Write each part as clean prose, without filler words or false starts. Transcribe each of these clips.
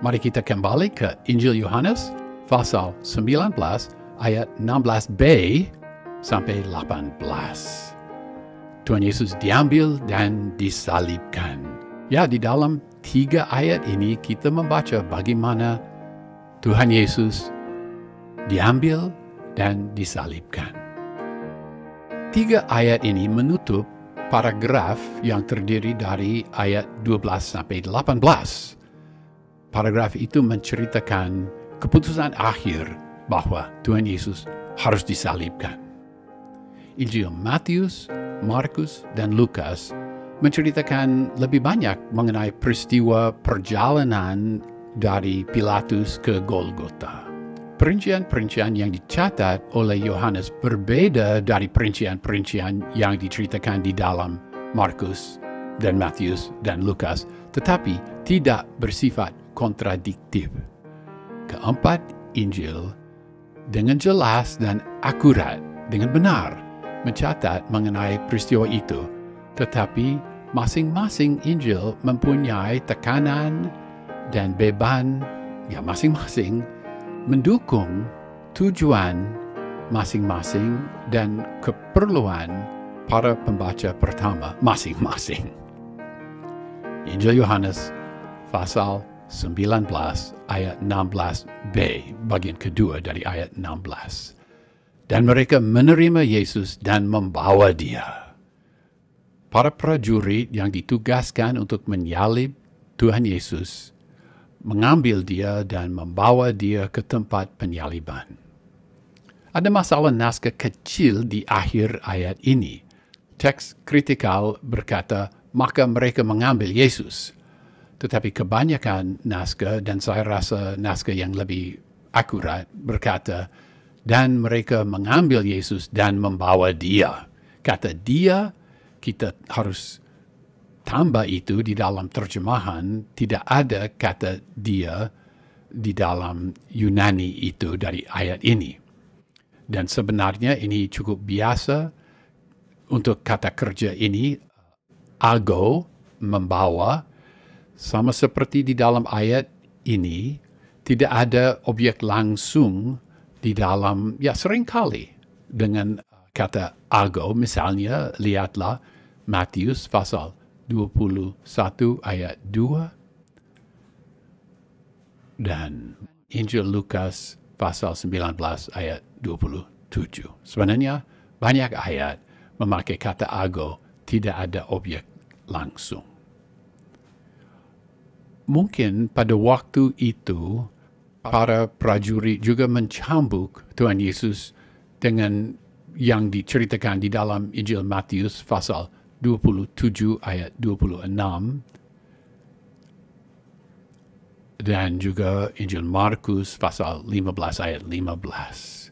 Mari kita kembali ke Injil Yohanes pasal 19 ayat 16b sampai 18. Tuhan Yesus diambil dan disalibkan. Ya, di dalam 3 ayat ini kita membaca bagaimana Tuhan Yesus diambil dan disalibkan. 3 ayat ini menutup paragraf yang terdiri dari ayat 12 sampai 18. Paragraf itu menceritakan keputusan akhir bahwa Tuhan Yesus harus disalibkan. Injil Matius, Markus, dan Lukas menceritakan lebih banyak mengenai peristiwa perjalanan dari Pilatus ke Golgota. Perincian-perincian yang dicatat oleh Yohanes berbeda dari perincian-perincian yang diceritakan di dalam Markus dan Matius dan Lukas, tetapi tidak bersifat kontradiktif. Keempat Injil dengan jelas dan akurat, dengan benar mencatat mengenai peristiwa itu, tetapi masing-masing Injil mempunyai tekanan dan beban yang masing-masing mendukung tujuan masing-masing dan keperluan para pembaca pertama masing-masing. Injil Yohanes pasal 19 ayat 16b, bagian kedua dari ayat 16. Dan mereka menerima Yesus dan membawa dia. Para prajurit yang ditugaskan untuk menyalib Tuhan Yesus mengambil dia dan membawa dia ke tempat penyaliban. Ada masalah naskah kecil di akhir ayat ini. Teks kritikal berkata, maka mereka mengambil Yesus. Tetapi kebanyakan naskah, dan saya rasa naskah yang lebih akurat, berkata, dan mereka mengambil Yesus dan membawa dia. Kata dia, kita harus tambah itu di dalam terjemahan, tidak ada kata dia di dalam Yunani itu dari ayat ini. Dan sebenarnya ini cukup biasa untuk kata kerja ini, ago, membawa, sama seperti di dalam ayat ini, tidak ada objek langsung di dalam, ya seringkali dengan kata ago, misalnya lihatlah Matius pasal 21 ayat 2 dan Injil Lukas pasal 19 ayat 27. Sebenarnya banyak ayat memakai kata ago, tidak ada objek langsung. Mungkin pada waktu itu, para prajurit juga mencambuk Tuhan Yesus dengan yang diceritakan di dalam Injil Matius pasal 27 ayat 26 dan juga Injil Markus pasal 15 ayat 15.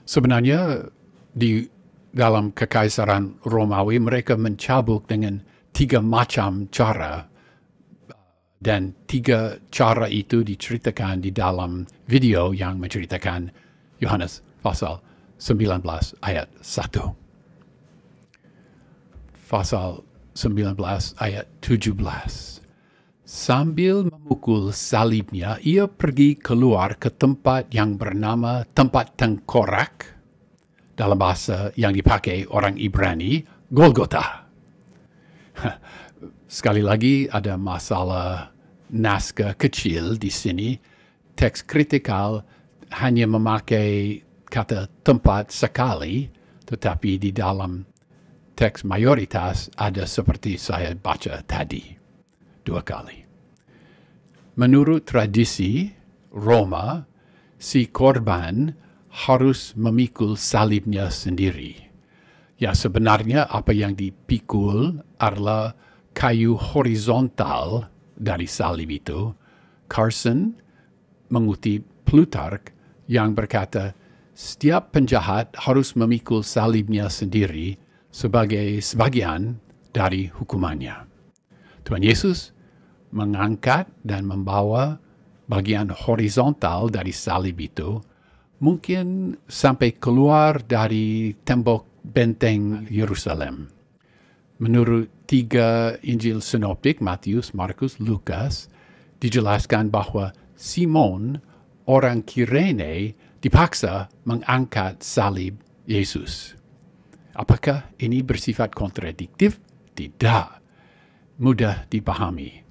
Sebenarnya di dalam Kekaisaran Romawi mereka mencambuk dengan 3 macam cara, dan 3 cara itu diceritakan di dalam video yang menceritakan Yohanes pasal 19 ayat 1. Pasal 19 ayat 17. Sambil memukul salibnya, ia pergi keluar ke tempat yang bernama tempat tengkorak, dalam bahasa yang dipakai orang Ibrani, Golgota. Sekali lagi ada masalah naskah kecil di sini. Teks kritikal hanya memakai kata tempat sekali, tetapi di dalam teks mayoritas ada seperti saya baca tadi, 2 kali. Menurut tradisi Roma, si korban harus memikul salibnya sendiri. Ya, sebenarnya apa yang dipikul adalah kayu horizontal dari salib itu. Carson mengutip Plutarch yang berkata, setiap penjahat harus memikul salibnya sendiri sebagai sebagian dari hukumannya. Tuhan Yesus mengangkat dan membawa bagian horizontal dari salib itu, mungkin sampai keluar dari tembok benteng Yerusalem. Menurut 3 Injil Sinoptik, Matius, Markus, Lukas, dijelaskan bahwa Simon, orang Kirene, dipaksa mengangkat salib Yesus. Apakah ini bersifat kontradiktif? Tidak. Mudah dipahami.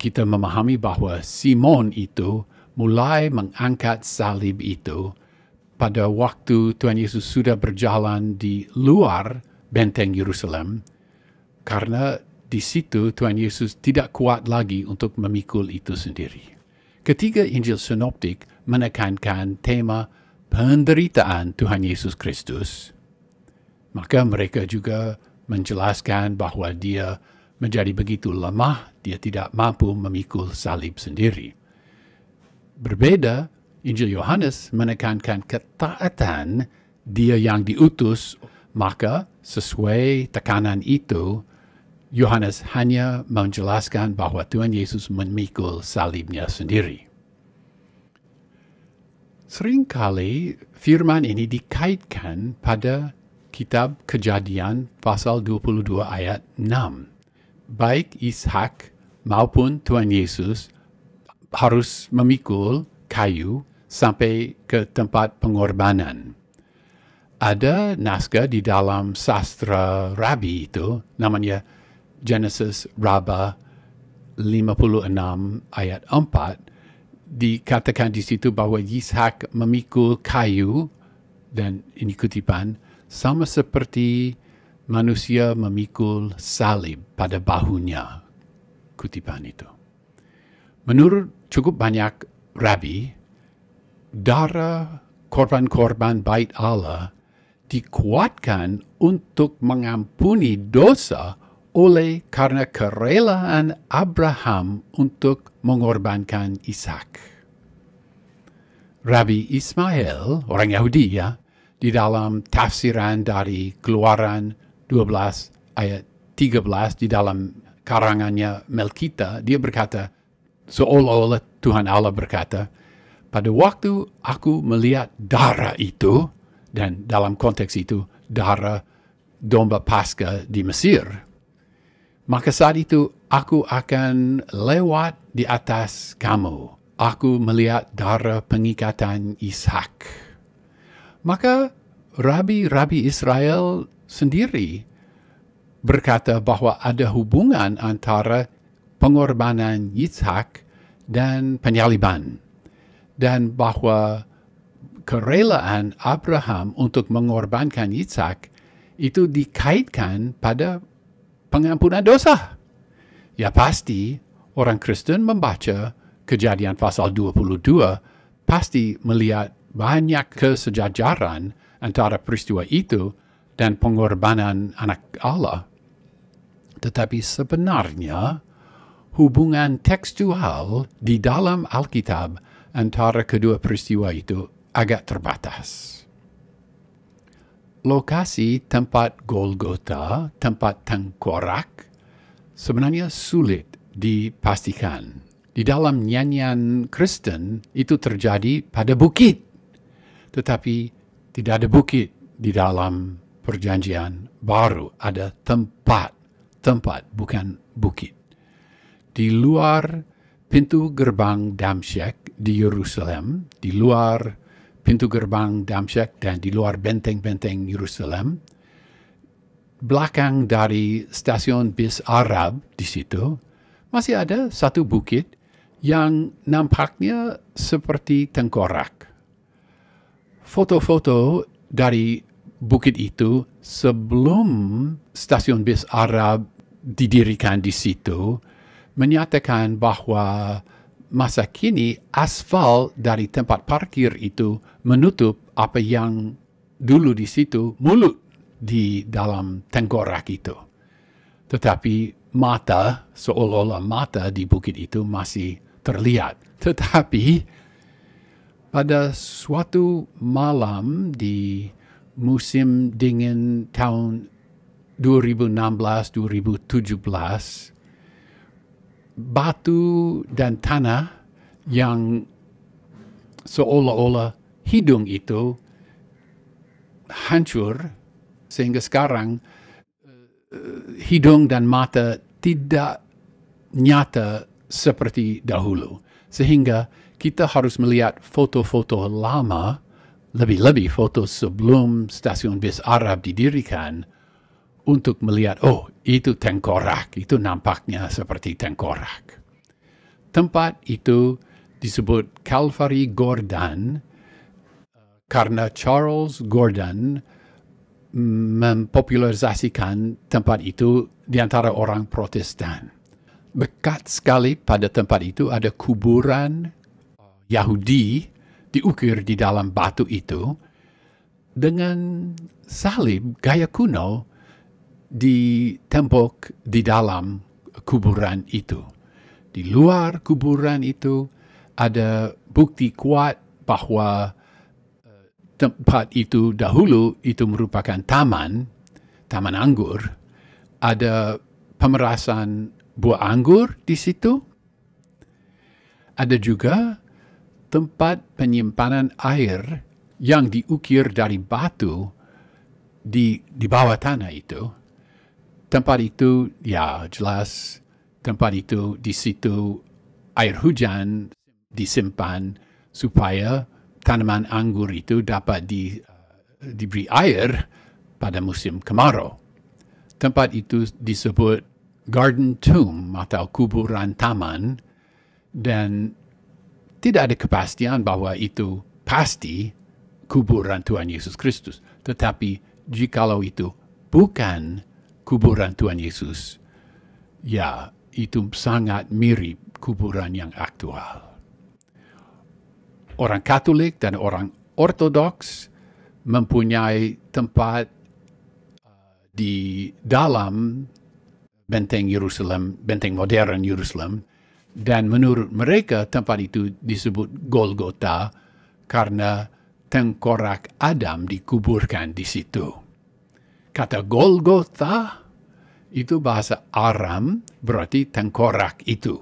Kita memahami bahwa Simon itu mulai mengangkat salib itu pada waktu Tuhan Yesus sudah berjalan di luar benteng Yerusalem, karena di situ Tuhan Yesus tidak kuat lagi untuk memikul itu sendiri. Ketiga Injil Sinoptik menekankan tema penderitaan Tuhan Yesus Kristus. Maka mereka juga menjelaskan bahwa dia menjadi begitu lemah, dia tidak mampu memikul salib sendiri. Berbeda, Injil Yohanes menekankan ketaatan dia yang diutus, maka sesuai tekanan itu, Yohanes hanya menjelaskan bahwa Tuhan Yesus memikul salibnya sendiri. Seringkali firman ini dikaitkan pada kitab Kejadian pasal 22 ayat 6. Baik Ishak maupun Tuhan Yesus harus memikul kayu sampai ke tempat pengorbanan. Ada naskah di dalam sastra Rabi itu, namanya Genesis Rabbah 56 ayat 4, dikatakan di situ bahwa Ishak memikul kayu, dan ini kutipan, sama seperti manusia memikul salib pada bahunya. Kutipan itu. Menurut cukup banyak Rabi, darah korban-korban bait Allah dikuatkan untuk mengampuni dosa oleh karena kerelaan Abraham untuk mengorbankan Ishak. Rabbi Ismail, orang Yahudi ya, di dalam tafsiran dari Keluaran 12 ayat 13 di dalam karangannya Melkita, dia berkata, seolah-olah Tuhan Allah berkata, pada waktu aku melihat darah itu, dan dalam konteks itu darah domba Paskah di Mesir, maka saat itu aku akan lewat di atas kamu. Aku melihat darah pengikatan Ishak. Maka Rabi-Rabi Israel sendiri berkata bahwa ada hubungan antara pengorbanan Ishak dan penyaliban, dan bahwa kerelaan Abraham untuk mengorbankan Ishak itu dikaitkan pada pengampunan dosa. Ya pasti orang Kristen membaca Kejadian pasal 22 pasti melihat banyak kesejajaran antara peristiwa itu dan pengorbanan anak Allah. Tetapi sebenarnya hubungan tekstual di dalam Alkitab antara kedua peristiwa itu agak terbatas. Lokasi tempat Golgota, tempat tengkorak, sebenarnya sulit dipastikan. Di dalam nyanyian Kristen itu terjadi pada bukit. Tetapi tidak ada bukit di dalam perjanjian baru. Ada tempat, bukan bukit. Di luar pintu gerbang Damsyek di Yerusalem, di luar pintu gerbang Damsyek dan di luar benteng-benteng Yerusalem, belakang dari stasiun bis Arab di situ, masih ada satu bukit yang nampaknya seperti tengkorak. Foto-foto dari bukit itu sebelum stasiun bis Arab didirikan di situ menyatakan bahwa masa kini aspal dari tempat parkir itu menutup apa yang dulu di situ mulut di dalam tengkorak itu. Tetapi mata, seolah-olah mata di bukit itu masih terlihat. Tetapi pada suatu malam di musim dingin tahun 2016-2017, batu dan tanah yang seolah-olah hidung itu hancur, sehingga sekarang hidung dan mata tidak nyata seperti dahulu. Sehingga kita harus melihat foto-foto lama, lebih-lebih foto sebelum stasiun bis Arab didirikan, untuk melihat, oh, itu tengkorak, itu nampaknya seperti tengkorak. Tempat itu disebut Calvary Gordon karena Charles Gordon mempopularisasikan tempat itu di antara orang Protestan. Dekat sekali pada tempat itu ada kuburan Yahudi diukir di dalam batu itu dengan salib gaya kuno di tembok di dalam kuburan itu. Di luar kuburan itu ada bukti kuat bahwa tempat itu dahulu itu merupakan taman anggur. Ada pemerasan buah anggur di situ. Ada juga tempat penyimpanan air yang diukir dari batu di bawah tanah itu. Tempat itu, ya jelas, tempat itu di situ air hujan disimpan supaya tanaman anggur itu dapat diberi air pada musim kemarau. Tempat itu disebut Garden Tomb atau kuburan taman, dan tidak ada kepastian bahwa itu pasti kuburan Tuhan Yesus Kristus. Tetapi jikalau itu bukan kuburan Tuhan Yesus, ya itu sangat mirip kuburan yang aktual. Orang Katolik dan orang Ortodoks mempunyai tempat di dalam benteng Yerusalem, benteng modern Yerusalem, dan menurut mereka tempat itu disebut Golgota karena tengkorak Adam dikuburkan di situ. Kata Golgota itu bahasa Aram, berarti tengkorak itu.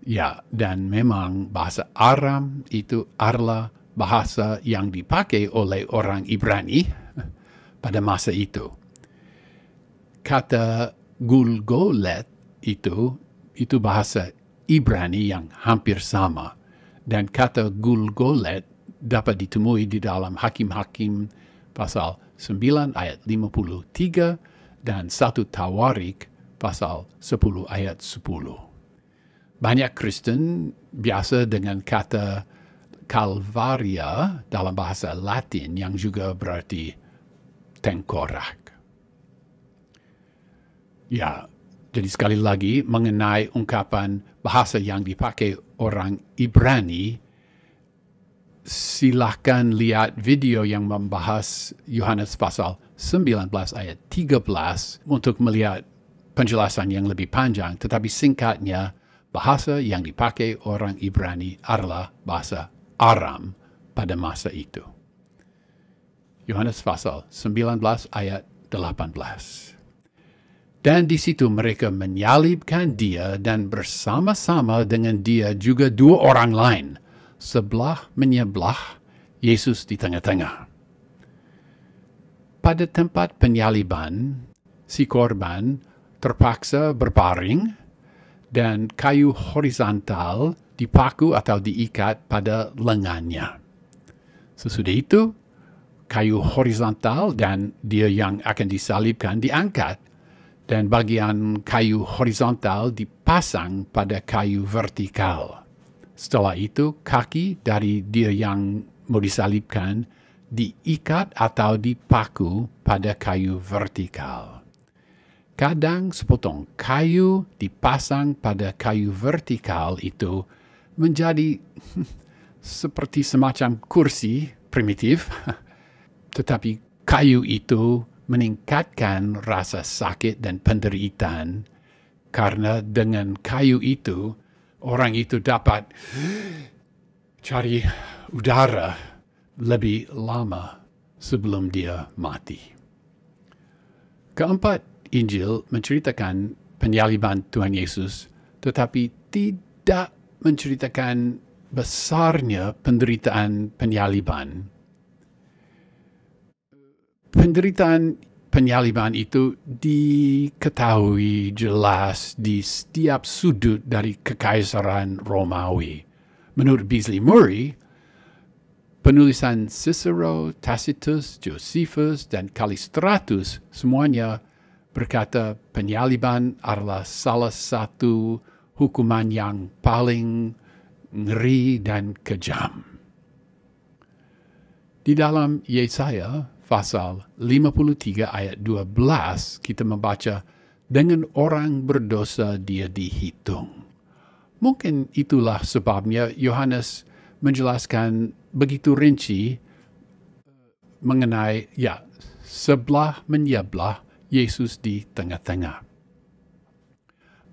Ya, dan memang bahasa Aram itu adalah bahasa yang dipakai oleh orang Ibrani pada masa itu. Kata Gulgolet itu bahasa Ibrani yang hampir sama. Dan kata Gulgolet dapat ditemui di dalam Hakim-Hakim pasal 9 ayat 53 dan 1 Tawarik pasal 10 ayat 10. Banyak Kristen biasa dengan kata Calvaria dalam bahasa Latin yang juga berarti tengkorak. Ya, jadi sekali lagi mengenai ungkapan bahasa yang dipakai orang Ibrani, silahkan lihat video yang membahas Yohanes pasal 19 ayat 13 untuk melihat penjelasan yang lebih panjang. Tetapi singkatnya, bahasa yang dipakai orang Ibrani adalah bahasa Aram pada masa itu. Yohanes pasal 19 ayat 18. Dan di situ mereka menyalibkan dia dan bersama-sama dengan dia juga dua orang lain, sebelah menyebelah, Yesus di tengah-tengah. Pada tempat penyaliban, si korban terpaksa berbaring dan kayu horizontal dipaku atau diikat pada lengannya. Sesudah itu, kayu horizontal dan dia yang akan disalibkan diangkat, dan bagian kayu horizontal dipasang pada kayu vertikal. Setelah itu, kaki dari dia yang mau disalibkan diikat atau dipaku pada kayu vertikal. Kadang sepotong kayu dipasang pada kayu vertikal itu menjadi seperti semacam kursi primitif, tetapi kayu itu meningkatkan rasa sakit dan penderitaan karena dengan kayu itu orang itu dapat cari udara lebih lama sebelum dia mati. Keempat, Injil menceritakan penyaliban Tuhan Yesus, tetapi tidak menceritakan besarnya penderitaan penyaliban. Penderitaan penyaliban itu diketahui jelas di setiap sudut dari Kekaisaran Romawi. Menurut Beasley Murray, penulisan Cicero, Tacitus, Josephus, dan Callistratus semuanya berkata penyaliban adalah salah satu hukuman yang paling ngeri dan kejam. Di dalam Yesaya pasal 53 ayat 12 kita membaca, dengan orang berdosa dia dihitung. Mungkin itulah sebabnya Yohanes menjelaskan begitu rinci mengenai sebelah menyebelah Yesus di tengah-tengah.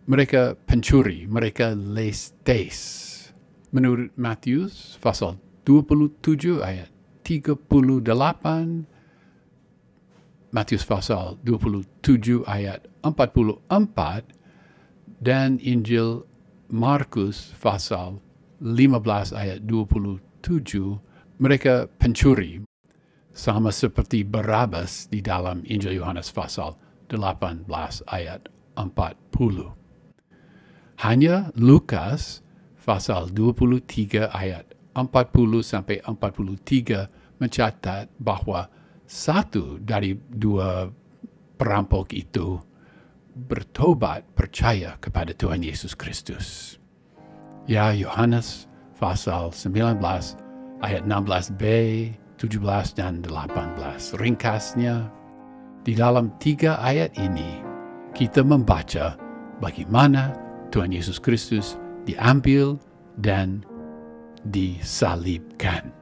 Mereka pencuri, mereka lestes. Menurut Matius pasal 27 ayat 38, Matius pasal 27 ayat 44, dan Injil Markus pasal 15 ayat 27, mereka pencuri, sama seperti Barabas di dalam Injil Yohanes pasal 18 ayat 40. Hanya Lukas pasal 23 ayat 40 sampai 43 mencatat bahwa satu dari dua perampok itu bertobat percaya kepada Tuhan Yesus Kristus. Ya, Yohanes pasal 19 ayat 16b, 17 dan 18. Ringkasnya, di dalam 3 ayat ini kita membaca bagaimana Tuhan Yesus Kristus diambil dan disalibkan.